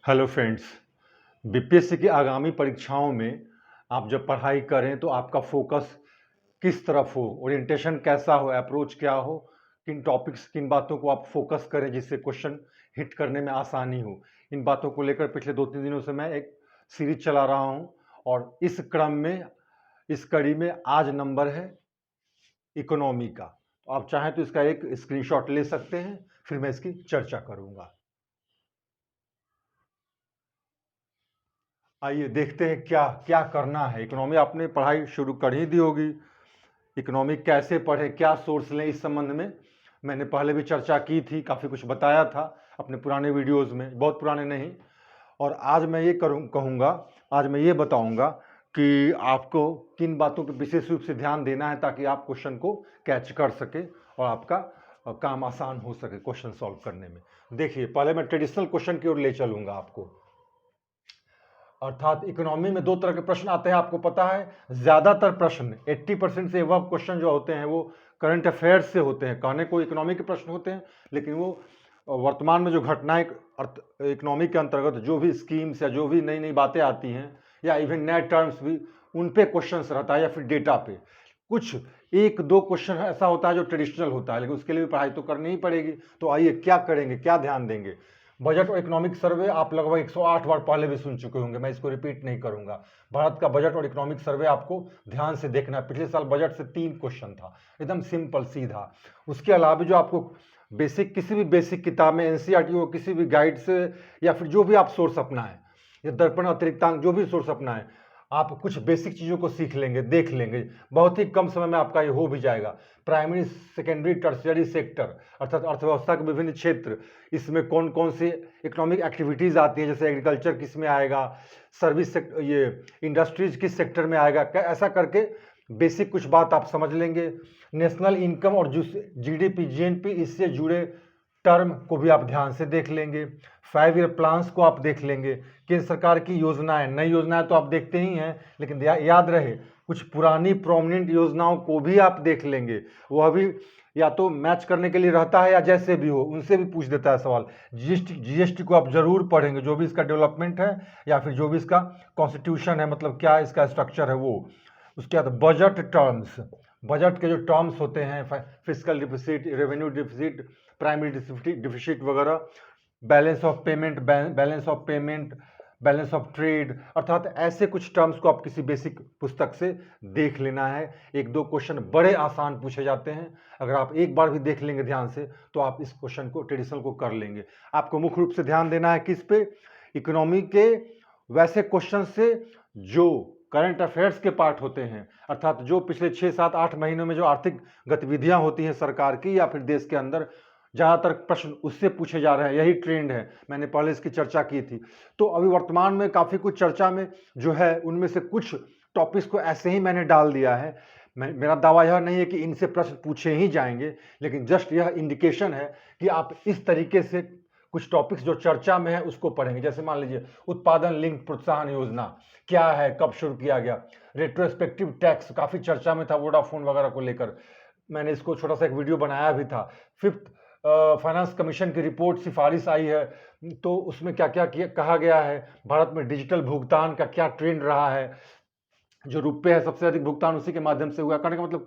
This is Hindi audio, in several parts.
Hello friends. बीपीएससी की आगामी परीक्षाओं में आप जब पढ़ाई करें तो आपका फोकस किस तरफ हो, ओरिएंटेशन कैसा हो, अप्रोच क्या हो, किन टॉपिक्स किन बातों को आप फोकस करें जिससे क्वेश्चन हिट करने में आसानी हो। इन बातों को लेकर पिछले 2-3 दिनों से मैं एक सीरीज चला रहा हूं और इस क्रम में इस कड़ी में आज नंबर है इकोनॉमी का। तो आप चाहें तो इसका एक स्क्रीनशॉट ले सकते हैं, फिर मैं इसकी चर्चा करूंगा। आइए देखते हैं क्या क्या करना है। इकोनॉमी आपने पढ़ाई शुरू कर ही दी होगी। इकोनॉमी कैसे पढ़े, क्या सोर्स लें, इस संबंध में मैंने पहले भी चर्चा की थी, काफ़ी कुछ बताया था अपने पुराने वीडियोस में, बहुत पुराने नहीं। और आज मैं ये कहूँगा, आज मैं ये बताऊँगा कि आपको किन बातों पर विशेष रूप से ध्यान देना है ताकि आप क्वेश्चन को कैच कर सके और आपका काम आसान हो सके क्वेश्चन सॉल्व करने में। देखिए, पहले मैं ट्रेडिशनल क्वेश्चन की ओर ले चलूँगा आपको। अर्थात इकोनॉमी में दो तरह के प्रश्न आते हैं, आपको पता है। ज़्यादातर प्रश्न 80% से एबव क्वेश्चन जो होते हैं वो करंट अफेयर्स से होते हैं। कहने को इकोनॉमी के प्रश्न होते हैं, लेकिन वो वर्तमान में जो घटनाएं इकोनॉमी के अंतर्गत जो भी स्कीम्स या जो भी नई नई बातें आती हैं या इवन नए टर्म्स भी, उन पे क्वेश्चन रहता है या फिर डेटा पे। कुछ एक दो क्वेश्चन ऐसा होता है जो ट्रेडिशनल होता है, लेकिन उसके लिए भी पढ़ाई तो करनी ही पड़ेगी। तो आइए क्या करेंगे, क्या ध्यान देंगे। बजट और इकोनॉमिक सर्वे आप लगभग 108 बार पहले भी सुन चुके होंगे, मैं इसको रिपीट नहीं करूंगा। भारत का बजट और इकोनॉमिक सर्वे आपको ध्यान से देखना है। पिछले साल बजट से 3 क्वेश्चन था, एकदम सिंपल सीधा। उसके अलावा जो आपको बेसिक, किसी भी बेसिक किताब में, एनसीईआरटी हो, किसी भी गाइड से या फिर जो भी आप सोर्स अपनाएं, या दर्पण अतिरिक्तांक जो भी सोर्स अपनाएं, आप कुछ बेसिक चीज़ों को सीख लेंगे, देख लेंगे। बहुत ही कम समय में आपका ये हो भी जाएगा। प्राइमरी, सेकेंडरी, टर्शियरी सेक्टर अर्थात अर्थव्यवस्था के विभिन्न क्षेत्र, इसमें कौन कौन सी इकोनॉमिक एक्टिविटीज़ आती हैं, जैसे एग्रीकल्चर किस में आएगा, सर्विस सेक्टर, ये इंडस्ट्रीज किस सेक्टर में आएगा, ऐसा करके बेसिक कुछ बात आप समझ लेंगे। नेशनल इनकम और जीडीपी, जीएनपी, इससे जुड़े टर्म को भी आप ध्यान से देख लेंगे। 5 ईयर प्लान्स को आप देख लेंगे। केंद्र सरकार की योजनाएं, नई योजनाएं तो आप देखते ही हैं, लेकिन याद रहे कुछ पुरानी प्रोमिनेंट योजनाओं को भी आप देख लेंगे। वह भी या तो मैच करने के लिए रहता है या जैसे भी हो उनसे भी पूछ देता है सवाल। जीएसटी को आप जरूर पढ़ेंगे, जो भी इसका डेवलपमेंट है या फिर जो भी इसका कॉन्स्टिट्यूशन है, मतलब क्या इसका स्ट्रक्चर है वो। उसके बाद बजट टर्म्स, बजट के जो टर्म्स होते हैं, fiscal deficit, revenue deficit, primary deficit वगैरह, balance of payment, balance of trade, अर्थात ऐसे कुछ टर्म्स को आप किसी बेसिक पुस्तक से देख लेना है। एक दो क्वेश्चन बड़े आसान पूछे जाते हैं, अगर आप एक बार भी देख लेंगे ध्यान से तो आप इस क्वेश्चन को, ट्रेडिशनल को कर लेंगे। आपको मुख्य रूप से ध्यान देना है किस पे, इकोनॉमी के वैसे क्वेश्चन से जो करंट अफेयर्स के पार्ट होते हैं, अर्थात जो पिछले 6-7-8 महीनों में जो आर्थिक गतिविधियां होती हैं सरकार की या फिर देश के अंदर, ज़्यादातर प्रश्न उससे पूछे जा रहे हैं। यही ट्रेंड है, मैंने पहले इसकी चर्चा की थी। तो अभी वर्तमान में काफ़ी कुछ चर्चा में जो है, उनमें से कुछ टॉपिक्स को ऐसे ही मैंने डाल दिया है। मेरा दावा यह नहीं है कि इनसे प्रश्न पूछे ही जाएंगे, लेकिन जस्ट यह इंडिकेशन है कि आप इस तरीके से कुछ टॉपिक्स जो चर्चा में है उसको पढ़ेंगे। जैसे मान लीजिए उत्पादन लिंक प्रोत्साहन योजना क्या है, कब शुरू किया गया। रेट्रोस्पेक्टिव टैक्स काफ़ी चर्चा में था, वोडाफोन वगैरह को लेकर, मैंने इसको छोटा सा एक वीडियो बनाया भी था। 5th फाइनेंस कमीशन की रिपोर्ट सिफारिश आई है, तो उसमें क्या क्या कहा गया है। भारत में डिजिटल भुगतान का क्या ट्रेंड रहा है, जो रुपये है सबसे अधिक भुगतान उसी के माध्यम से हुआ। कहने का मतलब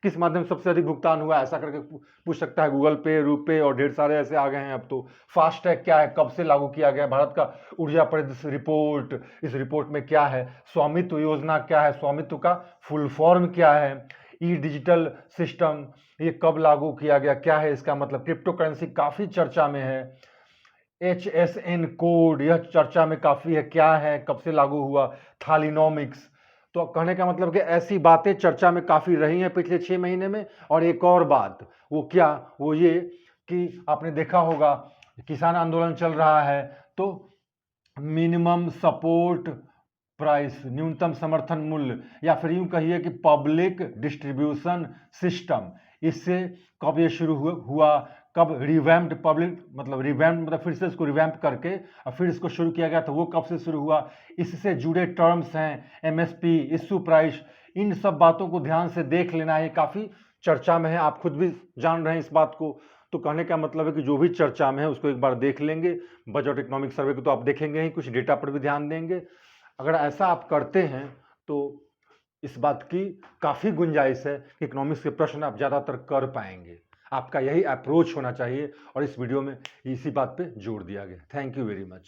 किस माध्यम से सबसे अधिक भुगतान हुआ, ऐसा करके पूछ सकता है। गूगल पे, रुपये और ढेर सारे ऐसे आ गए हैं अब तो। फास्टैग क्या है, कब से लागू किया गया। भारत का ऊर्जा परिदृश्य रिपोर्ट, इस रिपोर्ट में क्या है। स्वामित्व योजना क्या है, स्वामित्व का फुल फॉर्म क्या है। ई डिजिटल सिस्टम ये कब लागू किया गया, क्या है इसका मतलब। क्रिप्टो करेंसी काफ़ी चर्चा में है। HSN कोड यह चर्चा में काफ़ी है, क्या है, कब से लागू हुआ। थालीनॉमिक्स, तो कहने का मतलब कि ऐसी बातें चर्चा में काफ़ी रही हैं पिछले 6 महीने में। और एक और बात, वो क्या, वो ये कि आपने देखा होगा किसान आंदोलन चल रहा है, तो मिनिमम सपोर्ट प्राइस, न्यूनतम समर्थन मूल्य, या फिर यूं कहिए कि पब्लिक डिस्ट्रीब्यूशन सिस्टम, इससे कब ये शुरू हुआ, कब रिवैम्प्ड, पब्लिक मतलब रिवैम्प्ड मतलब फिर से इसको रिवैम्प करके और फिर इसको शुरू किया गया, तो वो कब से शुरू हुआ। इससे जुड़े टर्म्स हैं, एमएसपी, इश्यू प्राइस, इन सब बातों को ध्यान से देख लेना है। ये काफ़ी चर्चा में है, आप खुद भी जान रहे हैं इस बात को। तो कहने का मतलब है कि जो भी चर्चा में है उसको एक बार देख लेंगे। बजट इकोनॉमिक सर्वे को तो आप देखेंगे ही, कुछ डेटा पर भी ध्यान देंगे। अगर ऐसा आप करते हैं तो इस बात की काफ़ी गुंजाइश है कि इकोनॉमिक्स के प्रश्न आप ज़्यादातर कर पाएंगे। आपका यही अप्रोच होना चाहिए और इस वीडियो में इसी बात पे जोर दिया गया। Thank you very much.